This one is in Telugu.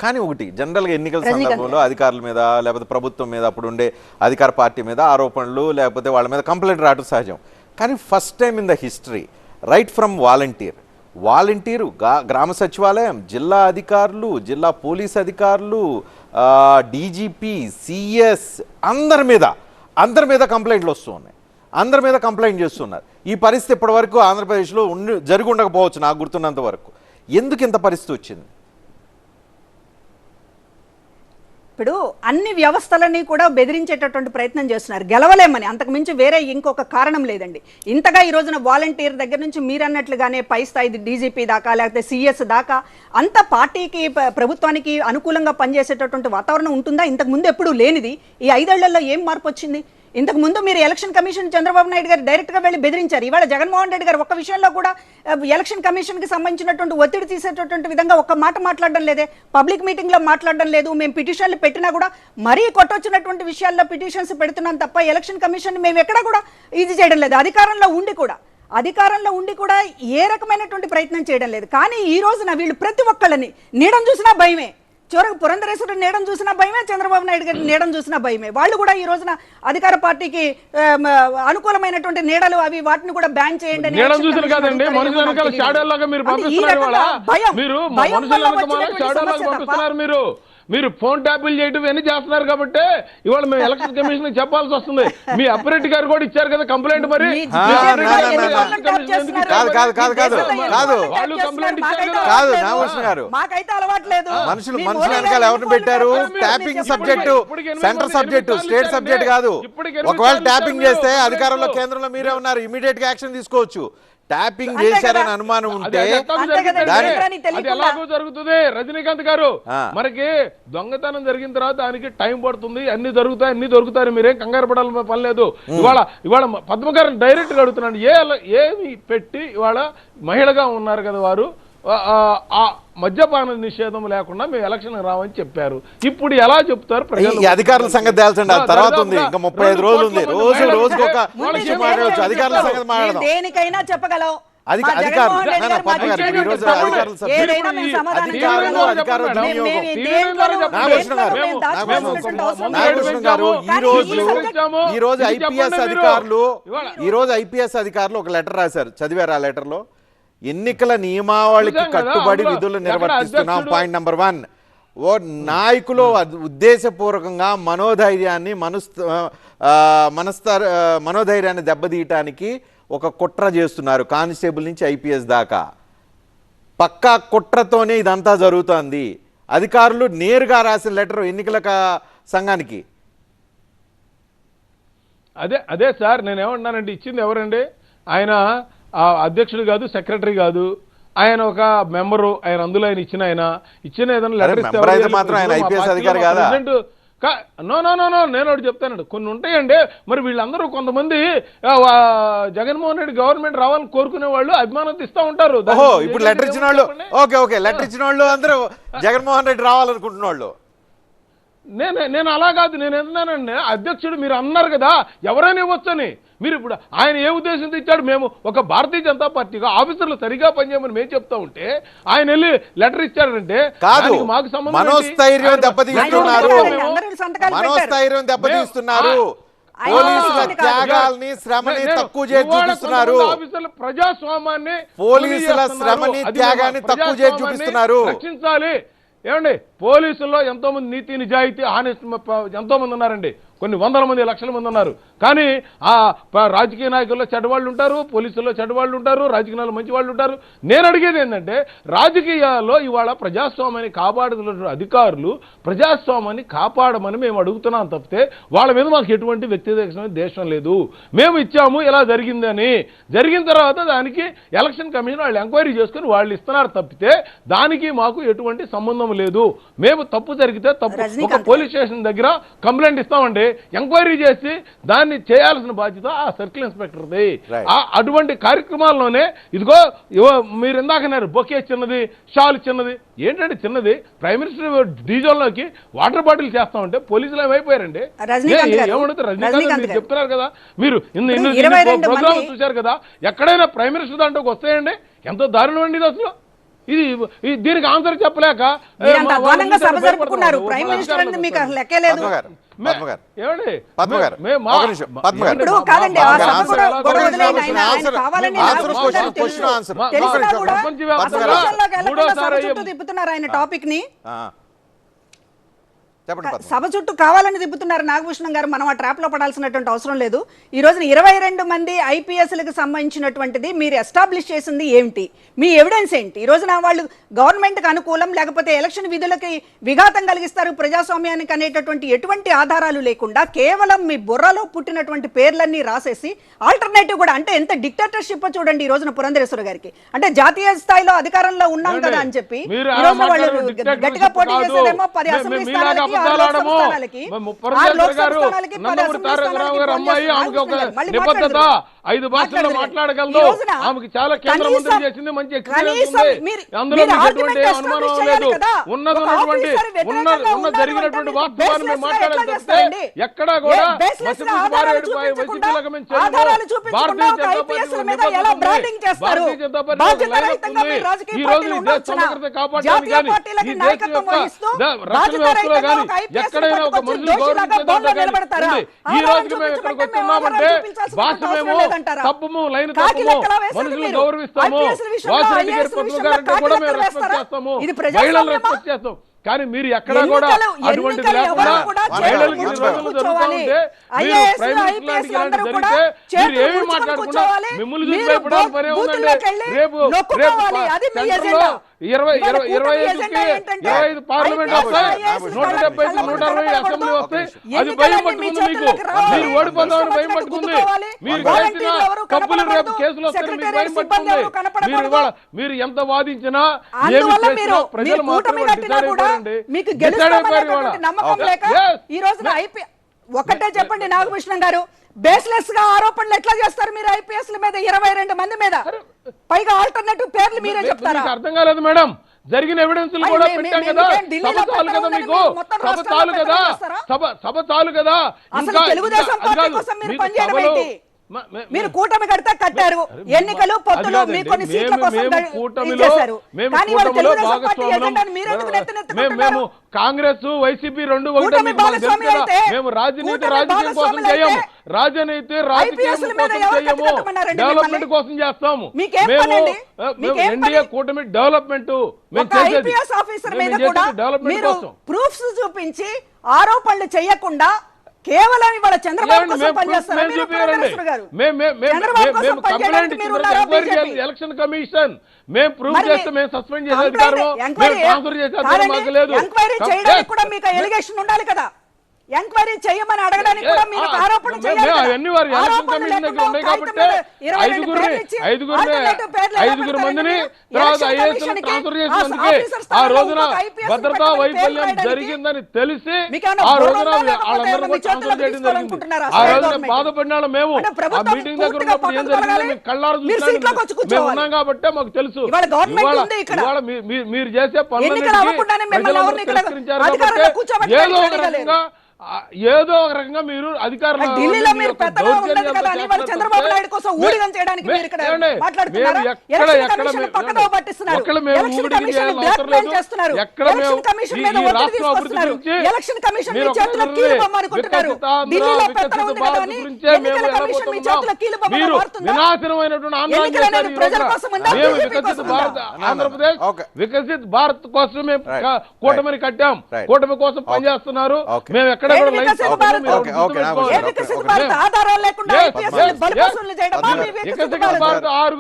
కానీ ఒకటి జనరల్గా ఎన్నికల సందర్భంలో అధికారుల మీద లేకపోతే ప్రభుత్వం మీద అప్పుడు ఉండే అధికార పార్టీ మీద ఆరోపణలు లేకపోతే వాళ్ళ మీద కంప్లైంట్ రావడం సహజం. కానీ first time in the history right from volunteer గ్రామ సచివాలయం, జిల్లా అధికారులు, జిల్లా పోలీస్ అధికారులు, డీజీపీ, సిఎస్ అందరి మీద కంప్లైంట్లు వస్తూ ఉన్నాయి. అందరి మీద కంప్లైంట్ చేస్తున్నారు. ఈ పరిస్థితి ఇప్పటివరకు ఆంధ్రప్రదేశ్లో జరిగి ఉండకపోవచ్చు నాకు గుర్తున్నంత వరకు. ఎందుకు ఇంత పరిస్థితి వచ్చింది? ఇప్పుడు అన్ని వ్యవస్థలని కూడా బెదిరించేటటువంటి ప్రయత్నం చేస్తున్నారు, గెలవలేమని. అంతకు మించి వేరే ఇంకొక కారణం లేదండి. ఇంతగా ఈ రోజున వాలంటీర్ దగ్గర నుంచి మీరు అన్నట్లుగానే పై స్థాయి డీజీపీ దాకా లేకపోతే సిఎస్ దాకా అంత పార్టీకి ప్రభుత్వానికి అనుకూలంగా పనిచేసేటటువంటి వాతావరణం ఉంటుందా? ఇంతకు ముందు ఎప్పుడూ లేనిది ఈ 5 ఏళ్లలో ఏం మార్పు వచ్చింది? ఇంతకు ముందు మీరు ఎలక్షన్ కమిషన్ చంద్రబాబు నాయుడు గారు డైరెక్ట్గా వెళ్ళి బెదిరించారు. ఇవాళ జగన్మోహన్ రెడ్డి గారు ఒక్క విషయంలో కూడా ఎలక్షన్ కమిషన్కి సంబంధించినటువంటి ఒత్తిడి తీసేటటువంటి విధంగా ఒక్క మాట మాట్లాడడం లేదే, పబ్లిక్ మీటింగ్లో మాట్లాడడం లేదు. మేము పిటిషన్లు పెట్టినా కూడా మరీ కొట్టొచ్చినటువంటి విషయాల్లో పిటిషన్స్ పెడుతున్నాం తప్ప ఎలక్షన్ కమిషన్ మేము ఎక్కడా కూడా ఇది చేయడం లేదు. అధికారంలో ఉండి కూడా ఏ రకమైనటువంటి ప్రయత్నం చేయడం లేదు. కానీ ఈ రోజున వీళ్ళు ప్రతి ఒక్కళ్ళని నీడం చూసినా భయమే. చివరకు పురంధరేశ్వరుడు నీడం చూసినా భయమే, చంద్రబాబు నాయుడు గారి నీడం చూసినా భయమే. వాళ్ళు కూడా ఈ రోజున అధికార పార్టీకి అనుకూలమైనటువంటి నీడలు అవి వాటిని కూడా బ్యాన్ చేయండి. మీరు ఫోన్ ట్యాపులు చేయడం ఇవన్నీ చేస్తున్నారు కాబట్టి ఇవాళ మేము ఎలక్షన్ కమిషన్ చెప్పాల్సి వస్తుంది. మీ అప్రెడ్డి గారు కూడా ఇచ్చారు కదా కంప్లైంట్. మరి మాకైతే అలవాట్లేదు. మనుషులు వెనకాల ఎవరిని పెట్టారు? Tapping subject centre subject, state subject కాదు. ఒకవేళ ట్యాపింగ్ చేస్తే అధికారంలో కేంద్రంలో మీరే ఉన్నారు, ఇమీడియట్ గా యాక్షన్ తీసుకోవచ్చు. ట్యాపింగ్ చేశారని అనుమానం ఉంటే ఎలాగో జరుగుతుంది. రజనీకాంత్ గారు, మనకి దొంగతనం జరిగిన తర్వాత దానికి టైం పడుతుంది. అన్ని జరుగుతాయి, అన్ని దొరుకుతాయి, మీరేం కంగారు పడాల్సిన పని లేదు. ఇవాళ పద్మ గారిని డైరెక్ట్ గా అడుగుతున్నాను, ఏమి పెట్టి ఇవాళ మహిళగా ఉన్నారు కదా వారు, ఆ మద్యపాన నిషేధం లేకుండా మేము ఎలక్షన్ రావని చెప్పారు. ఇప్పుడు ఎలా చెప్తారు ప్రజలు? అధికారుల సంగతి తేల్చండి, తర్వాత ఉంది. ఇంకా 35 రోజులు ఉంది. రోజుకు ఒక అధికారుల సంగతి మాట్లాడదాం. దేనికైనా చెప్పగలవు. ఐపీఎస్ అధికారులు ఒక లెటర్ రాశారు, చదివారు. ఆ లెటర్ లో ఎన్నికల నియమావళికి కట్టుబడి విధులు నిర్వర్తిస్తున్నాం. పాయింట్ నెంబర్ 1, ఓ నాయకులు ఉద్దేశపూర్వకంగా మనోధైర్యాన్ని దెబ్బతీయటానికి ఒక కుట్ర చేస్తున్నారు. కానిస్టేబుల్ నుంచి ఐపీఎస్ దాకా పక్కా కుట్రతోనే ఇదంతా జరుగుతోంది. అధికారులు నేరుగా రాసిన లెటర్ ఎన్నికల సంఘానికి. అదే సార్ నేనేమన్నానండి, ఇచ్చింది ఎవరండి? ఆయన అధ్యక్షుడు కాదు, సెక్రటరీ కాదు, ఆయన ఒక మెంబరు. ఆయన అందులో ఇచ్చిన ఏదైనా లెటర్ నేను ఒకటి చెప్తానండి, కొన్ని ఉంటాయండి. మరి వీళ్ళందరూ కొంతమంది జగన్మోహన్ రెడ్డి గవర్నమెంట్ రావాలని కోరుకునే వాళ్ళు అభిమానం ఇస్తూ ఉంటారు. ఇప్పుడు లెటర్ ఇచ్చిన వాళ్ళు లెటర్ ఇచ్చిన వాళ్ళు అందరూ జగన్మోహన్ రెడ్డి రావాలనుకుంటున్న వాళ్ళు. నేను అలా కాదు. నేను ఏంటన్నానండి, అధ్యక్షుడు మీరు అన్నారు కదా ఎవరైనా ఇవ్వచ్చని. మీరు ఇప్పుడు ఆయన ఏ ఉద్దేశంతో ఇచ్చాడు? మేము ఒక భారతీయ జనతా పార్టీగా ఆఫీసర్లు సరిగా పనిచేయమని మేము చెప్తా ఉంటే ఆయన వెళ్ళి లెటర్ ఇచ్చాడంటే మాకు సంబంధం. మనోస్థైర్యం దెబ్బతీస్తున్నారు. పోలీసుల త్యాగాల్ని, శ్రమని తక్కువ చేసి చూపిస్తున్నారు. ప్రజాస్వామ్యాన్ని, పోలీసుల శ్రమని, త్యాగాన్ని తక్కువ చేసి చూపిస్తున్నారు. రక్షించాలి. ఏమండి, పోలీసుల్లో ఎంతో మంది నీతి నిజాయితీ హానెస్ట్ ఎంతో మంది ఉన్నారండి. కొన్ని వందల మంది, లక్షల మంది ఉన్నారు. కానీ ఆ రాజకీయ నాయకుల్లో చెడ్డవాళ్ళు ఉంటారు, పోలీసుల్లో చెడ్డవాళ్ళు ఉంటారు, రాజకీయాల్లో మంచి వాళ్ళు ఉంటారు. నేను అడిగేది ఏంటంటే, రాజకీయాల్లో ఇవాళ ప్రజాస్వామ్యాన్ని కాపాడుతున్న అధికారులు ప్రజాస్వామ్యాన్ని కాపాడమని మేము అడుగుతున్నాం తప్పితే వాళ్ళ మీద మాకు ఎటువంటి వ్యక్తిగత దేశం లేదు. మేము ఇచ్చాము ఇలా జరిగిందని, జరిగిన తర్వాత దానికి ఎలక్షన్ కమిషన్ వాళ్ళు ఎంక్వైరీ చేసుకుని వాళ్ళు ఇస్తున్నారు తప్పితే దానికి మాకు ఎటువంటి సంబంధం లేదు. మేము తప్పు జరిగితే ఒక పోలీస్ స్టేషన్ దగ్గర కంప్లైంట్ ఇస్తామండి, ఎంక్వైరీ చేసి దాన్ని చేయాల్సిన బాధ్యత ఆ సర్కిల్ ఇన్స్పెక్టర్ది. అటువంటి కార్యక్రమాల్లోనే ఇదిగో మీరు ఇందాకన్నారు బొకే చిన్నది, షాల్ చిన్నది. ఏంటంటే చిన్నది, ప్రైమ్ మినిస్టర్ డీజోల్లోకి వాటర్ బాటిల్ చేస్తామంటే పోలీసులు ఏమైపోయారండి? ఏమడుగుతారు? రజనీకాంత్ మీరు చెప్తున్నారు కదా, మీరు ప్రోగ్రామ్ చూశారు కదా, ఎక్కడైనా ప్రైమ్ మినిస్టర్ దాంట్లోకి వస్తాయండి? ఎంతో దారుణం అండి ఇది అసలు. దీనికి ఆన్సర్ చెప్పలేక మీరంత అధ్వానంగా సభ జరుపుకున్నారు. ప్రైమ్ మినిస్టర్ అనేది మీకు అసలు లెక్కే లేదు. ఏమండి ఇప్పుడు కాదండి, ఆ సభ కూడా గొడవ వదిలేయండి. ఆయన కావాలని ఆలోచిస్తున్నారు తెలుసు. తెలిసినా కూడా అసలు విషయంలోకి వెళ్ళకుండా సభ చుట్టూ తిప్పుతున్నారు ఆయన టాపిక్ ని. సభ చుట్టూ కావాలని తిప్పుతున్నారు నాగభూషణం గారు. మనం ఆ ట్రాప్ లో పడాల్సినటువంటి అవసరం లేదు. ఈ రోజున 22 మంది ఐపీఎస్లకు సంబంధించినటువంటిది మీరు ఎస్టాబ్లిష్ చేసింది ఏమిటి? మీ ఎవిడెన్స్ ఏంటి? ఈ రోజున వాళ్ళు గవర్నమెంట్ కి అనుకూలం లేకపోతే ఎలక్షన్ విధులకి విఘాతం కలిగిస్తారు ప్రజాస్వామ్యానికి అనేటటువంటి ఎటువంటి ఆధారాలు లేకుండా కేవలం మీ బుర్రలో పుట్టినటువంటి పేర్లన్నీ రాసేసి ఆల్టర్నేటివ్ కూడా, అంటే ఎంత డిక్టేటర్షిప్ చూడండి ఈ రోజున పురంధరేశ్వర గారికి. అంటే జాతీయ స్థాయిలో అధికారంలో ఉన్నాం కదా అని చెప్పి ఈ రోజున వాళ్ళు గట్టిగా పోటీ చేసేదేమో 10 అసెంబ్లీ స్థానాలకి, 6 లోక్సభ స్థానాలకి, 6 లోక్సభ స్థానాలకి 10 అసెంబ్లీ స్థానాలకి నిబద్ధత 5 భాషల్లో మాట్లాడగలదు. ఆమెకి చాలా కేంద్ర మంత్రి చేసింది, మంచి ఎక్స్పీరియన్స్ ఉంది. అందులో మీకు ఎటువంటి అనుమానం లేదు. ఉన్న జరిగినటువంటి వాస్తవాన్ని మేము మాట్లాడాలంటే ఎక్కడా కూడా వైసీపీలకు మేము భారతీయ జనతా పార్టీ ఈ రోజు ఈ దేశ సమగ్రత కాపాడడానికి కానీ ఈ దేశం యొక్క రక్షణ వ్యవస్థలో కానీ ఎక్కడైనా ఒక మనుషులు గౌరవించేదంటే ఈ రోజుకి మేము ఎక్కడికి వస్తున్నామంటే భాష మేము తప్పము, లైన్ తప్పము, మనుషులు గౌరవిస్తాము, వాసిరెడ్డి గారి పద్మ గారంటే కూడా మేము రెస్పెక్ట్ చేస్తాము, మహిళలు రెస్పెక్ట్ చేస్తాం. కానీ మీరు ఎక్కడా కూడా అటువంటిది లేకుండా మహిళలకి రోజులు జరుగుతూ ఉంటే మీరు ప్రైమ్ మినిస్టర్ లాంటి ఇలాంటి జరిగితే మీరు ఏమీ మాట్లాడకుండా మిమ్మల్ని చూసి భయపడాలి పనే ఉందండి. రేపు సెంట్రల్లో 25 పార్లమెంట్ వస్తాయి, 170 160 అసెంబ్లీ వస్తాయి. అది భయం పట్టుకుంది మీకు. మీరు ఓడిపోతామని భయం పట్టుకుంది. మీరు చేసిన తప్పులు రేపు కేసులు వస్తాయని మీకు భయం పట్టుకుంది. మీరు ఇవాళ మీరు ఎంత వాదించినా ఏమి చేసినా ప్రజలు మాత్రమే డిసైడ్ అయిపోయారండి. ఒకటే చెప్పండి నాగభూషణం గారు, బేస్లెస్ గా ఆరోపణలు ఎట్లా చేస్తారు మీరు ఐపీఎస్ మీద 22 మంది మీద? పైగా ఆల్టర్నేటివ్ పేర్లు మీరే చెప్తారా? అర్థం కాలేదు మేడం. జరిగిన ఎవిడెన్స్ కూడా పెట్టాం కదా. సభ చాలు కదా మీకు, సభ చాలు కదా, సభ చాలు కదా. ఇంకా తెలుగుదేశం పార్టీ కోసం మీరు పనిచేయడం ఏంటి? మీరు కూటమి కడితే కట్టారు, ఎన్నికలు పొత్తులు మీ కొన్ని సీట్ల కోసం చేశారు. కానీ వాళ్ళు తెలుగుదేశం పార్టీ ఎజెండాని మీరు ఎందుకు నెత్తినెత్తుకుంటున్నారు? కాంగ్రెస్ వైసీపీ రెండు ఒకటే. మేము రాజనీతి రాజకీయం కోసం చేయము, రాజనీతి రాజకీయం కోసం చేయము, డెవలప్మెంట్ కోసం చేస్తాము. మేము ఎన్డీఏ కూటమి డెవలప్మెంట్ డెవలప్మెంట్ కోసం ప్రూఫ్స్ చూపించి ఆరోపణలు చేయకుండా కేవలం ఇవాళ చంద్రబాబు కోసం పనిచేస్తారు. ఎలక్షన్ కమిషన్ మేము ప్రూవ్ చేస్తే మేము సస్పెండ్ చేసే అధికారం, ట్రాన్స్ఫర్ చేసే అధికారం మాకు లేదు. ఎంక్వైరీ చేయడానికి కూడా మీకు ఎలిగేషన్ ఉండాలి కదా. ఎంక్వైరీ చేయమని అడగడానికి కూడా మీరు ఆరోపణ చేయాలి. అవన్నీ వారు ఎలక్షన్ కమిషన్ దగ్గర ఉన్నాయి కాబట్టి ఐదుగురు మందిని తర్వాత ఐఏఎస్ ట్రాన్స్ఫర్ చేసినందుకే ఆ రోజున భద్రతా వైఫల్యం జరిగిందని తెలిసి ఆ రోజున వాళ్ళందరూ కూడా ట్రాన్స్ఫర్ చేయడం జరిగింది. ఆ రోజున బాధపడిన మేము ఆ మీటింగ్ దగ్గర ఉన్నప్పుడు ఏం జరిగిందో మీకు కళ్ళారు చూసాను. మేము ఉన్నాం కాబట్టి మాకు తెలుసు. ఇవాళ మీరు చేసే పనులన్నిటికీ ప్రజలందరూ తిరస్కరించారు కాబట్టి ఏదో ఒక రకంగా మీరు అధికారులు మీరు వినాశనమైనటువంటి ఆంధ్రప్రదేశ్ వికసిత్ భారత్ కోసం మేము కూటమిని కట్టాం, కూటమి కోసం పనిచేస్తున్నారు. మేము ఎక్కడ ఆధారాలు లేకుండా 6